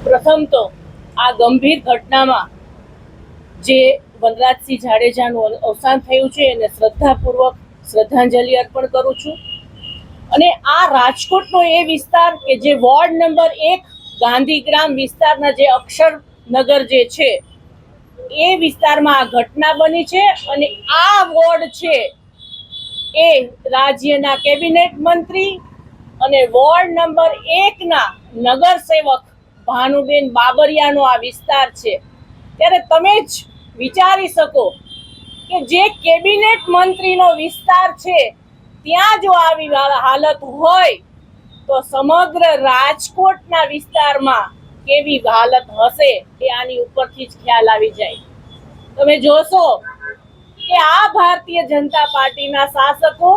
પ્રથમ તો આ ગંભીર ઘટનામાં જે વનરાજસિંહ જાડેજાનું અવસાન થયું છે એને શ્રદ્ધાપૂર્વક શ્રદ્ધાંજલિ અર્પણ કરું છું। અને આ રાજકોટનો એ વિસ્તાર કે જે વોર્ડ નંબર 1 ગાંધીગ્રામ વિસ્તારના જે અક્ષરનગર જે છે એ વિસ્તારમાં આ ઘટના બની છે। અને આ વોર્ડ છે એ રાજ્યના કેબિનેટ મંત્રી અને વોર્ડ નંબર 1ના નગરસેવક ભાનુબેન બાબરિયાનો આ વિસ્તાર છે। ત્યારે તમે જ વિચારી શકો કે જે કેબિનેટ મંત્રીનો વિસ્તાર છે ત્યાં જો આવી હાલત હોય તો સમગ્ર રાજકોટના વિસ્તારમાં કેવી હાલત હશે એ આની ઉપરથી જ ખ્યાલ આવી જાય। તમે જોશો કે આ ભારતીય જનતા પાર્ટીના શાસકો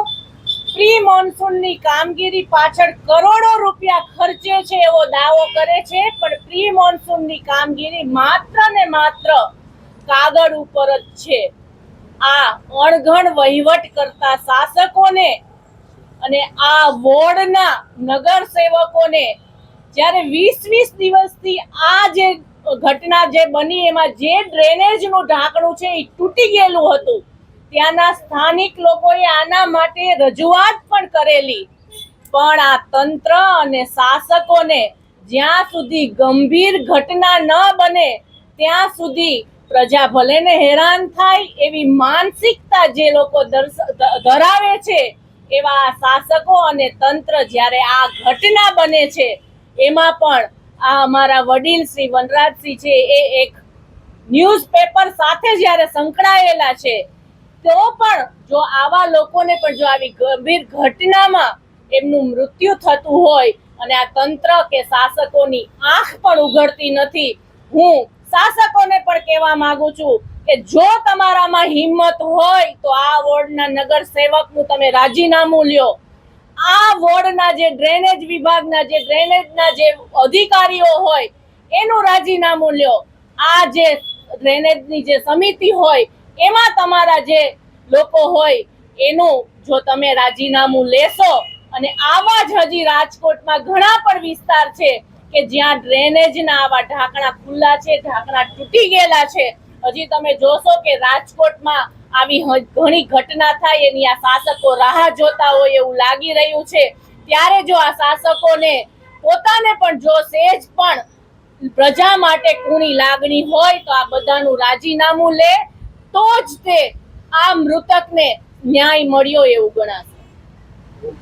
પ્રી મોન્સૂનની કામગીરી પાછળ કરોડો રૂપિયા ખર્ચે છે એવો દાવો કરે છે, પણ પ્રી મોન્સૂનની કામગીરી માત્ર ને માત્ર કાગળ ઉપર જ છે। આ અણઘડ વહીવટ કરતા શાસકોને અને આ વોર્ડના નગર સેવકોને જ્યારે 20 દિવસથી આ જે ઘટના જે બની એમાં જે ડ્રેનેજનું ઢાંકણું છે એ તૂટી ગયેલું હતું, ત્યાંના સ્થાનિક લોકોએ આના માટે રજૂઆત પણ કરેલી, પણ આ તંત્ર અને શાસકોને જ્યાં સુધી ગંભીર ઘટના ન બને ત્યાં સુધી પ્રજા ભલે ને હેરાન થાય એવી માનસિકતા જે લોકો ધરાવે છે એવા શાસકો અને તંત્ર જ્યારે આ ઘટના બને છે એમાં પણ આ અમારા વડીલ શ્રી વનરાજસિંહ છે એ એક ન્યૂઝપેપર સાથે જ્યારે સંકળાયેલા છે તો પણ જો આવા લોકોને પણ જો આવી ગંભીર ઘટનામાં એમનું મૃત્યુ થતું હોય અને આ તંત્ર કે શાસકોની આંખ પણ ઉઘડતી નથી, હું શાસકોને પણ કહેવા માંગુ છું કે જો તમારામાં હિંમત હોય તો આ વોર્ડના નગર સેવકનું તમે રાજીનામું લ્યો। આ વોર્ડના જે ડ્રેનેજ વિભાગના જે ડ્રેનેજના જે અધિકારીઓ હોય એનું રાજીનામું લ્યો। આ જે ડ્રેનેજની જે સમિતિ હોય એમાં તમારા જે લોકો હોય એનું જો તમે રાજીનામું લેશો, અને આવા જ હજી રાજકોટમાં ઘણા પણ વિસ્તાર છે કે જ્યાં ડ્રેનેજના આવા ઢાંકણા ખુલ્લા છે, ઢાંકણા તૂટી ગયેલા છે, હજી તમે જોશો કે રાજકોટમાં આવી ઘણી ઘટના થાય એની આ શાસકો રાહ જોતા હોય એવું લાગી રહ્યું છે। ત્યારે જો આ શાસકોને પોતાને પણ જો સહેજ પણ પ્રજા માટે કોની લાગણી હોય તો આ બધાનું રાજીનામું લે તો જ તે આ મૃતકને ન્યાય મળ્યો એવું ગણાશે।